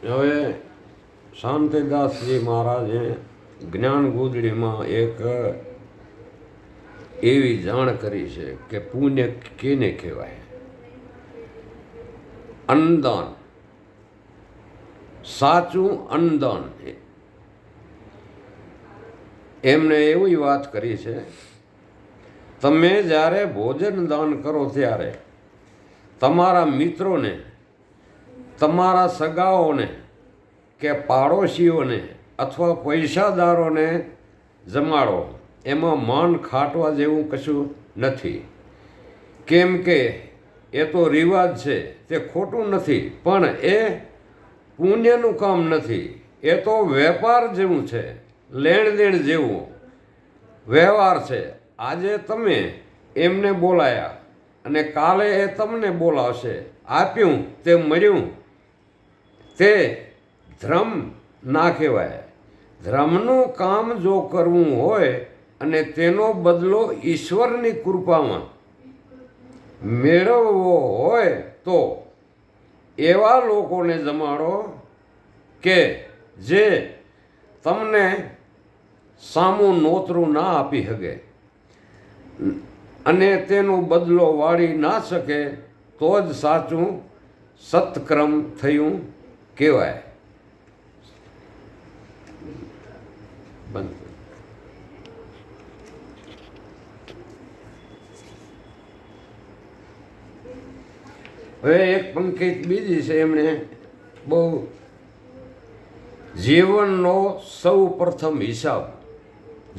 હવે શાંતિદાસજી મહારાજે જ્ઞાન ગોદડીમાં એક એવી જાણ કરી છે કે પુણ્ય કેને કહેવાય. અન્નદાન, સાચું અન્નદાન. એમણે એવી વાત કરી છે, તમે જ્યારે ભોજન દાન કરો ત્યારે તમારા મિત્રોને, તમારા સગાઓને કે પાડોશીઓને અથવા પૈસાદારોને જમાડો. એમાં માન ખાટવા જેવું કશું નથી, કેમ કે એ તો રિવાજ છે, તે ખોટું નથી, પણ એ પુણ્યનું કામ નથી. એ તો વેપાર જેવું છે, લેણ દેણ જેવું વ્યવહાર છે. આજે તમે એમને બોલાયા અને કાલે એ તમને બોલાવશે. આપ્યું તે મળ્યું, તે ધર્મ ના કહેવાય. ધર્મનું કામ જો કરવું હોય અને તેનો બદલો ઈશ્વરની કૃપામાં મેળવવો હોય તો એવા લોકોને જમાડો કે જે તમને સામું નોતરું ના આપી શકે અને તેનો બદલો વાળી ના શકે, તો જ સાચું સત્કર્મ થયું કહેવાય. બંધ. હવે એક પંક્તિ બીજી છે, એમણે બહુ જીવનનો સૌ પ્રથમ હિસાબ,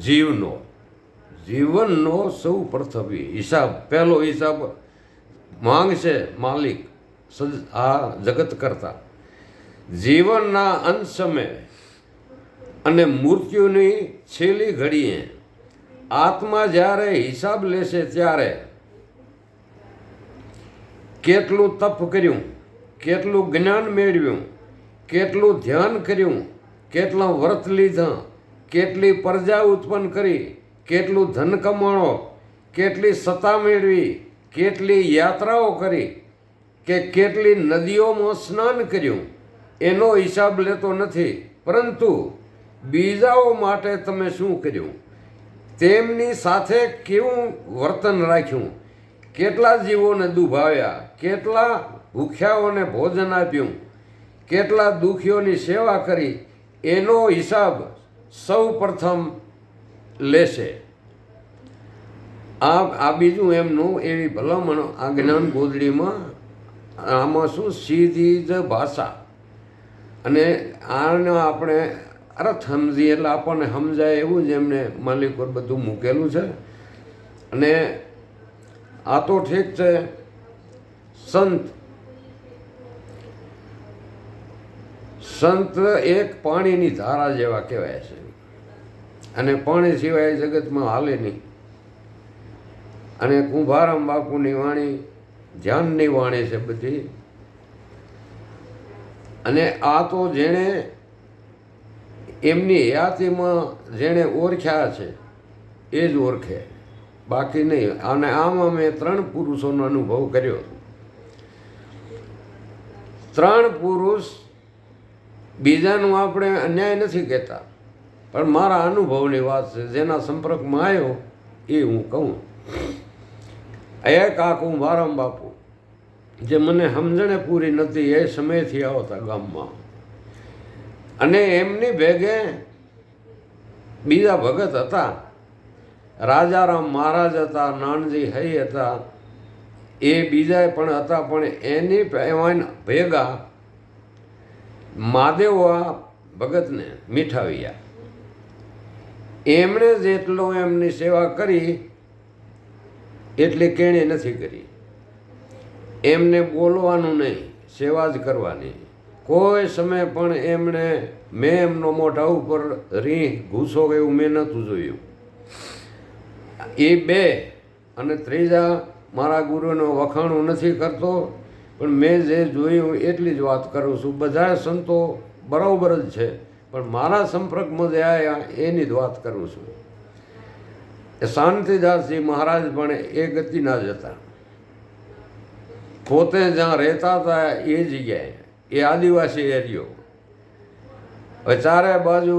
જીવનનો સૌ પ્રથમ હિસાબ, પહેલો હિસાબ માંગશે માલિક આ જગત કરતા. જીવનના અંત સમયે અને મૃત્યુની છેલ્લી ઘડીએ આત્મા જ્યારે હિસાબ લેશે ત્યારે કેટલું તપ કર્યું, કેટલું જ્ઞાન મેળવ્યું, કેટલું ધ્યાન કર્યું, કેટલા વ્રત લીધા, કેટલી પ્રજા ઉત્પન્ન કરી, કેટલું ધન કમાણો, કેટલી સત્તા મેળવી, કેટલી યાત્રાઓ કરી, કે કેટલી નદીઓમાં સ્નાન કર્યું, એનો હિસાબ લેતો નથી. પરંતુ બીજાઓ માટે તમે શું કર્યું, તેમની સાથે કેવું વર્તન રાખ્યું, કેટલા જીવોને દુભાવ્યા, કેટલા ભૂખ્યાઓને ભોજન આપ્યું, કેટલા દુઃખીઓની સેવા કરી, એનો હિસાબ સૌ પ્રથમ લેશે. આ બીજું એમનું એવી ભલામણ આ જ્ઞાન ગોદડીમાં. આમાં શું સીધી જ ભાષા અને આને આપણે અર્થ સમજીએ એટલે આપણને સમજાય એવું જ એમને માલિકો બધું મૂકેલું છે. અને આ તો ઠીક છે, સંત એક પાણીની ધારા જેવા કહેવાય છે અને પાણી સિવાય જગતમાં હાલે નહીં. અને કુંભારામ બાપુની વાણી ધ્યાનની વાણી છે બધી. અને આ તો જેણે એમની હયાતીમાં જેણે ઓળખ્યા છે એ જ ઓળખે, બાકી નહીં. અને આમાં મેં 3 પુરુષોનો અનુભવ કર્યો. 3 પુરુષ, બીજાનું આપણે અન્યાય નથી કહેતા, પણ મારા અનુભવની વાત છે, જેના સંપર્કમાં આવ્યો એ હું કહું. એક આ કુંભારામ બાપુ, જે મને સમજણે પૂરી નથી એ સમયથી આવતા ગામમાં, અને એમની ભેગે બીજા ભગત હતા, રાજારામ મહારાજ હતા, નાનજી હઈ હતા, એ બીજા પણ હતા. પણ એની ભેગા મહાદેવા ભગતને મીઠાવ્યા. એમણે જેટલો એમની સેવા કરી એટલી કેણે નથી કરી. એમને બોલવાનું નહીં, સેવા જ કરવાની. કોઈ સમય પણ મેં એમનો મોઢા ઉપર રીહ ઘૂસો એવું મેં નહોતું જોયું. એ 2 અને ત્રીજા મારા ગુરુનો વખાણું નથી કરતો, પણ મેં જે જોયું એટલી જ વાત કરું છું. બધા સંતો બરાબર જ છે, પણ મારા સંપર્કમાં જે આવ્યા એની જ વાત કરું છું. એ શાંતિદાસજી મહારાજ પણ એ ગતિના જ હતા. પોતે જ્યાં રહેતા હતા એ જગ્યાએ, એ આદિવાસી એરિયો, હવે ચારે બાજુ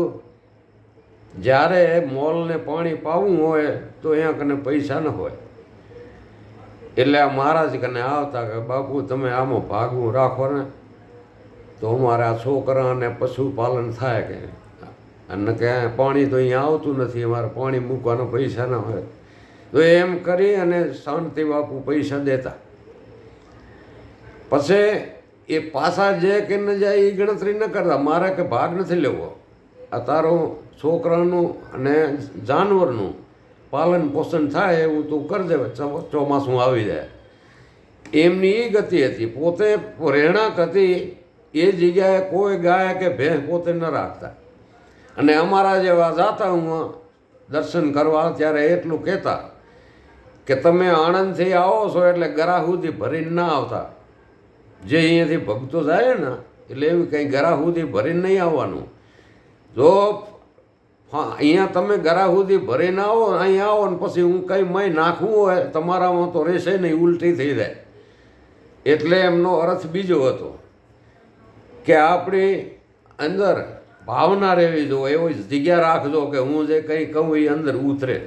જ્યારે મોલને પાણી પાવું હોય તો અહીંયા કને પૈસા ન હોય, એટલે આ મહારાજ કને આવતા કે બાપુ તમે આમાં ભાગવું રાખો ને તો અમારા છોકરાને પશુપાલન થાય કે, અને કે પાણી તો અહીંયા આવતું નથી, અમારે પાણી મૂકવાનો પૈસા ન હોય. તો એમ કરી અને શાંતિ બાપુ પૈસા દેતા. પછી એ પાછા જે કે ન જાય એ ગણતરી ન કરતા, મારે કે ભાગ નથી લેવો, આ તારું છોકરાનું અને જાનવરનું પાલન પોષણ થાય એવું તું કરી દે, ચોમાસું આવી જાય. એમની એ ગતિ હતી. પોતે રહેણાંક હતી એ જગ્યાએ કોઈ ગાય કે ભેંસ પોતે ન રાખતા. અને અમારા જેવા જાતા હું દર્શન કરવા ત્યારે એટલું કહેતા કે તમે આણંદથી આવો છો એટલે ગરા સુધી ભરીને ના આવતા. જે અહીંયાથી ભક્તો જાય ને એટલે એવી કંઈ ગરા સુધી ભરીને નહીં આવવાનું. જો અહીંયા તમે ગરા સુધી ભરીને આવો, અહીંયા આવો ને પછી હું કંઈ મય નાખવું હોય તમારામાં તો રહેશે નહીં, ઉલટી થઈ જાય. એટલે એમનો અર્થ બીજો હતો કે આપણી અંદર ભાવના રહેવી જોઈએ, એવી જગ્યા રાખજો કે હું જે કંઈ કહું એ અંદર ઉતરે.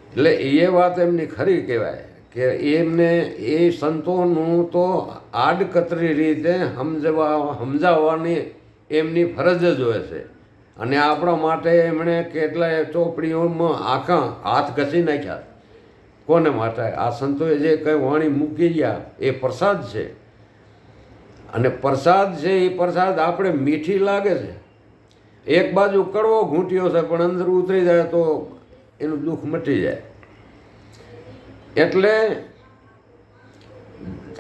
એટલે એ વાત એમની ખરી કહેવાય કે એમને એ સંતોનું તો આડકતરી રીતે સમજાવવાની એમની ફરજ જ હોય છે. અને આપણા માટે એમણે કેટલાય ચોપડીઓમાં આખા હાથ ઘસી નાખ્યા. કોને માટે? આ સંતોએ જે કંઈ વાણી મૂકી ગયા એ પ્રસાદ છે. અને પ્રસાદ છે એ પ્રસાદ આપણે મીઠી લાગે છે, એક બાજુ કડવો ઘૂંટ્યો છે પણ અંદર ઉતરી જાય તો એનું દુઃખ મટી જાય. એટલે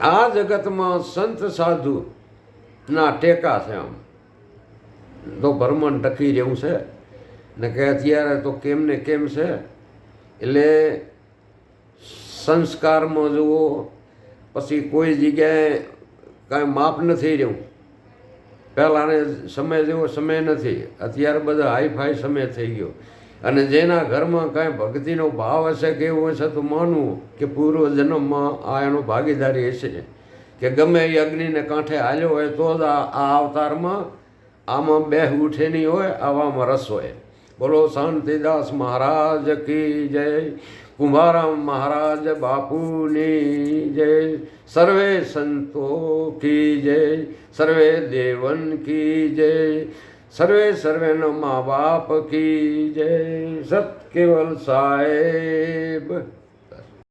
આ જગતમાં સંત સાધુના ટેકા છે. આમ તો ભરમણ ટકી જેવું છે ને કે અત્યારે તો કેમ ને કેમ છે. એટલે સંસ્કારમાં જુઓ, પછી કોઈ જગ્યાએ કાંઈ માપ નથી રહ્યું. પહેલાંને સમય જેવો સમય નથી, અત્યારે બધા હાઈફાઈ સમય થઈ ગયો. અને જેના ઘરમાં કાંઈ ભક્તિનો ભાવ હશે કે એવું હશે તો માનવું કે પૂર્વ જન્મમાં આ એનો ભાગીદારી હશે, કે ગમે એ અગ્નિને કાંઠે હાલ્યો હોય તો જ આ અવતારમાં આમાં બેહ ઉઠે નહીં હોય, આવામાં રસ હોય. બોલો શાંતિદાસ મહારાજ કી જય, કુંભારામ મહારાજ બાપુની જય, સર્વે સંતો કી જય, સર્વે દેવન કી જય, સર્વેનો મા બાપ કી જય. સત કેવલ સાહેબ